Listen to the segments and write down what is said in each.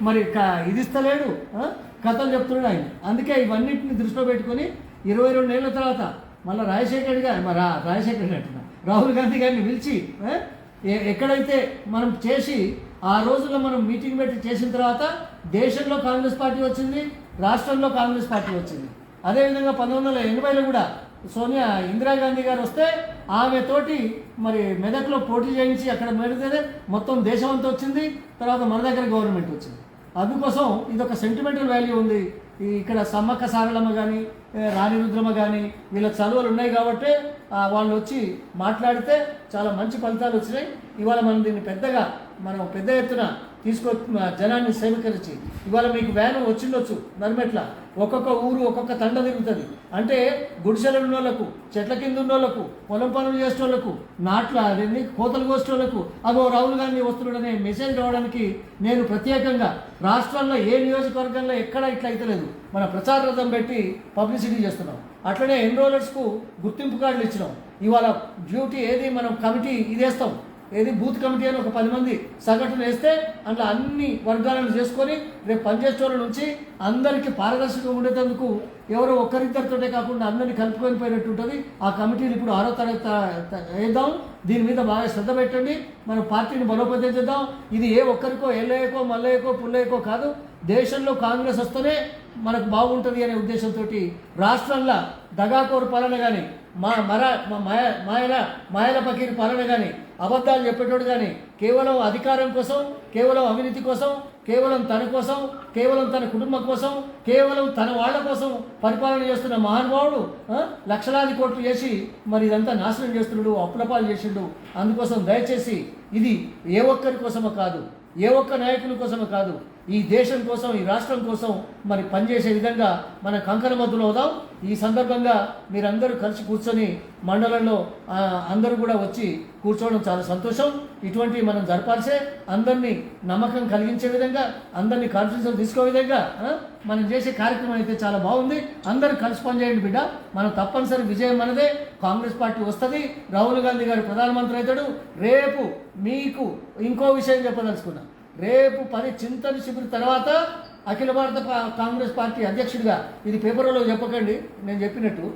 మరి ఇది ఇస్తలేడు, కథలు చెప్తున్నాడు ఆయన. అందుకే ఇవన్నింటిని దృష్టిలో పెట్టుకొని 22 ఏళ్ళ తర్వాత మళ్ళీ రాజశేఖర్ అంటున్నా రాహుల్ గాంధీ గారిని పిలిచి ఎక్కడైతే మనం చేసి ఆ రోజుల్లో మనం మీటింగ్ పెట్టి చేసిన తర్వాత దేశంలో కాంగ్రెస్ పార్టీ వచ్చింది, రాష్ట్రంలో కాంగ్రెస్ పార్టీ వచ్చింది. అదేవిధంగా 1980లో కూడా ఇందిరాగాంధీ గారు వస్తే ఆమెతోటి మరి మెదక్లో పోటీ చేయించి అక్కడ మెడితే మొత్తం దేశం అంతా వచ్చింది. తర్వాత మన దగ్గర గవర్నమెంట్ వచ్చింది. అందుకోసం ఇదొక సెంటిమెంటల్ వాల్యూ ఉంది. ఇక్కడ సమ్మక్క సారలమ్మ కానీ రాణి రుద్రమ్మ కానీ వీళ్ళ చదువులు ఉన్నాయి కాబట్టి వాళ్ళు వచ్చి మాట్లాడితే చాలా మంచి ఫలితాలు వచ్చినాయి. ఇవాళ మనం దీన్ని పెద్ద ఎత్తున జనాన్ని సేవకరించి ఇవాళ మీకు వ్యాను వచ్చిండొచ్చు నర్మెట్ల, ఒక్కొక్క ఊరు ఒక్కొక్క తండ తిరుగుతుంది. అంటే గుడిసెలు ఉన్న వాళ్ళకు, చెట్ల కింద ఉన్న వాళ్ళకు, పొలం పనులు చేసే వాళ్ళకు, కోతలు కోసే వాళ్ళకు అగో రాహుల్ గాంధీ వస్తున్నాడనే మెసేజ్ రావడానికి నేను ప్రత్యేకంగా రాష్ట్రంలో ఏ నియోజకవర్గంలో ఎక్కడ ఇట్లా అయితలేదు మన ప్రచార రథం పెట్టి పబ్లిసిటీ చేస్తున్నాం. అట్లనే ఎన్రోలర్స్కు గుర్తింపు కార్డులు ఇచ్చినాం. ఇవాళ డ్యూటీ ఏది మనం కమిటీ ఇదేస్తాం, ఏది బూత్ కమిటీ అని ఒక 10 మంది సగటును వేస్తే అందులో అన్ని వర్గాలను చేసుకొని రేపు పనిచేసేవాళ్ళ నుంచి అందరికీ పారదర్శకంగా ఉండేందుకు ఎవరో ఒక్కరిద్దరితోటే కాకుండా అందరినీ కలుపుకొని పోయినట్టు ఉంటుంది. ఆ కమిటీని ఇప్పుడు 6వ తరగతి వేద్దాం. దీని మీద బాగా శ్రద్ధ పెట్టండి. మన పార్టీని బలోపేతం చేద్దాం. ఇది ఏ ఒక్కరికో ఎల్లయ్యకో మల్లయ్యకో పుల్లయ్యకో కాదు, దేశంలో కాంగ్రెస్ వస్తేనే మనకు బాగుంటుంది అనే ఉద్దేశంతో రాష్ట్రంలో దగాకోరు పాలన కానీ మాయల పకీర్ పాలన కానీ అబద్ధాలు చెప్పేటోడు కానీ కేవలం అధికారం కోసం, కేవలం అవినీతి కోసం, కేవలం తన కోసం, కేవలం తన కుటుంబం కోసం, కేవలం తన వాళ్ళ కోసం పరిపాలన చేస్తున్న మహానుభావుడు లక్షలాది కోట్లు చేసి మరి ఇదంతా నాశనం చేస్తున్నాడు, అప్పులపాలు చేసిండు. అందుకోసం దయచేసి ఇది ఏ ఒక్కరి కోసమో కాదు, ఏ ఒక్క నాయకుని కోసమో కాదు, ఈ దేశం కోసం, ఈ రాష్ట్రం కోసం మరి పనిచేసే విధంగా మన కంకణ మధ్యలో అవుదాం. ఈ సందర్భంగా మీరందరూ కలిసి కూర్చొని మండలంలో అందరూ కూడా వచ్చి కూర్చోవడం చాలా సంతోషం. ఇటువంటి మనం జరపాల్సే, అందరినీ నమ్మకం కలిగించే విధంగా, అందరినీ కాన్ఫిడెన్స్ తీసుకోే విధంగా మనం చేసే కార్యక్రమం అయితే చాలా బాగుంది. అందరూ కలిసి పనిచేయండి బిడ్డ. మనం తప్పనిసరి విజయం మనదే. కాంగ్రెస్ పార్టీ వస్తుంది, రాహుల్ గాంధీ గారు ప్రధానమంత్రి అవుతాడు. రేపు మీకు ఇంకో విషయం చెప్పదలుచుకున్నా. రేపు 10 చింతన శిబిరం తర్వాత అఖిల భారత కాంగ్రెస్ పార్టీ అధ్యక్షుడిగా, ఇది పేపర్లో చెప్పకండి, నేను చెప్పినట్టు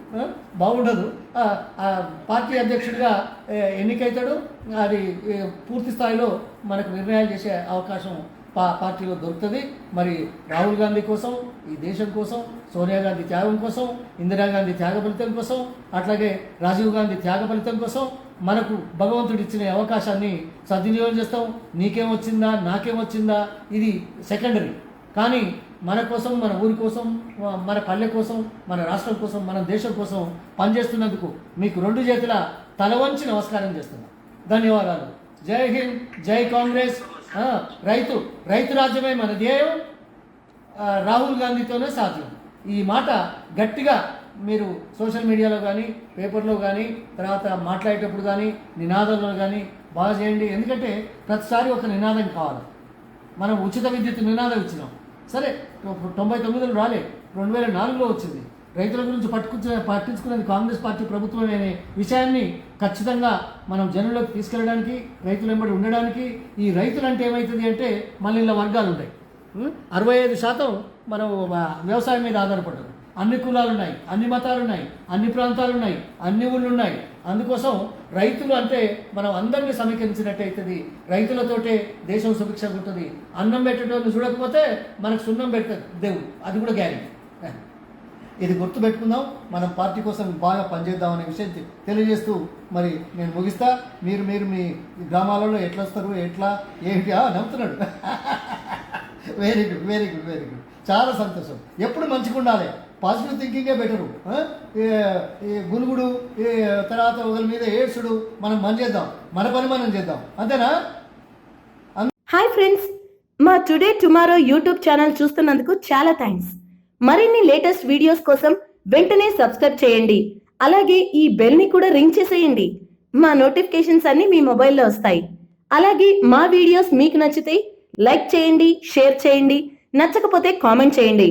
బాగుండదు, పార్టీ అధ్యక్షుడిగా ఎన్నికైతాడు. అది పూర్తి స్థాయిలో మనకు నిర్ణయాలు చేసే అవకాశం పార్టీలో దొరుకుతుంది. మరి రాహుల్ గాంధీ కోసం, ఈ దేశం కోసం, సోనియా గాంధీ త్యాగం కోసం, ఇందిరాగాంధీ త్యాగ ఫలితం కోసం, అట్లాగే రాజీవ్ గాంధీ త్యాగ ఫలితం కోసం మనకు భగవంతుడు ఇచ్చిన అవకాశాన్ని సద్వినియోగం చేస్తాం. నీకేమొచ్చిందా నాకేమొచ్చిందా ఇది సెకండరీ. కానీ మన కోసం, మన ఊరి కోసం, మన పల్లె కోసం, మన రాష్ట్రం కోసం, మన దేశం కోసం పనిచేస్తున్నందుకు మీకు 2 చేతుల తల వంచి నమస్కారం చేస్తున్నాం. ధన్యవాదాలు. జై హింద్, జై కాంగ్రెస్. రైతు రాజ్యమే మన ధ్యేయం, రాహుల్ గాంధీతోనే సాధ్యం. ఈ మాట గట్టిగా మీరు సోషల్ మీడియాలో కానీ, పేపర్లో కానీ, తర్వాత మాట్లాడేటప్పుడు కానీ, నినాదంలో కానీ బాగా చేయండి. ఎందుకంటే ప్రతిసారి ఒక నినాదం కావాలి. మనం ఉచిత విద్యుత్ నినాదం ఇచ్చినాం, సరే 99లో రాలే, 2004లో వచ్చింది. రైతుల గురించి పట్టించుకునేది కాంగ్రెస్ పార్టీ ప్రభుత్వం అనే విషయాన్ని ఖచ్చితంగా మనం జనంలోకి తీసుకెళ్ళడానికి, రైతులు వెంబడి ఉండడానికి. ఈ రైతులు అంటే ఏమవుతుంది అంటే మళ్ళీ ఇలా వర్గాలు ఉంటాయి. 65% మనం వ్యవసాయం మీద ఆధారపడ్డారు. అన్ని కులాలు ఉన్నాయి, అన్ని మతాలు ఉన్నాయి, అన్ని ప్రాంతాలు ఉన్నాయి, అన్ని ఊళ్ళు ఉన్నాయి. అందుకోసం రైతులు అంటే మనం అందరినీ సమీకరించినట్టయితుంది. రైతులతోటే దేశం సుభిక్షంగా ఉంటుంది. అన్నం పెట్టేటోళ్ళు చూడకపోతే మనకు సున్నం పెట్టదు దేవుడు, అది కూడా గ్యారెంటీ. ఇది గుర్తుపెట్టుకుందాం. మనం పార్టీ కోసం బాగా పనిచేద్దాం అనే విషయం తెలియజేస్తూ మరి నేను ముగిస్తా. మీరు మీ గ్రామాలలో ఎట్లా వస్తారు, ఎట్లా ఏంటి నమ్ముతున్నాడు. Very good. చాలా సంతోషం. ఎప్పుడు మంచిగా ఉండాలి, పాజిటివ్ థింకింగే బెటరు. గునుగుడు తర్వాత ఒకరి మీద ఏడ్చుడు మనం చేద్దాం, మన పని మనం చేద్దాం, అంతేనా? హాయ్ ఫ్రెండ్స్, మా టుడే టుమారో యూట్యూబ్ ఛానల్ చూస్తున్నందుకు చాలా థ్యాంక్స్. మరిన్ని లేటెస్ట్ వీడియోస్ కోసం వెంటనే సబ్స్క్రైబ్ చేయండి. అలాగే ఈ బెల్ ని కూడా రింగ్ చేసేయండి. మా నోటిఫికేషన్స్ అన్ని మీ మొబైల్లో వస్తాయి. అలాగే మా వీడియోస్ మీకు నచ్చితే లైక్ చేయండి, షేర్ చేయండి, నచ్చకపోతే కామెంట్ చేయండి.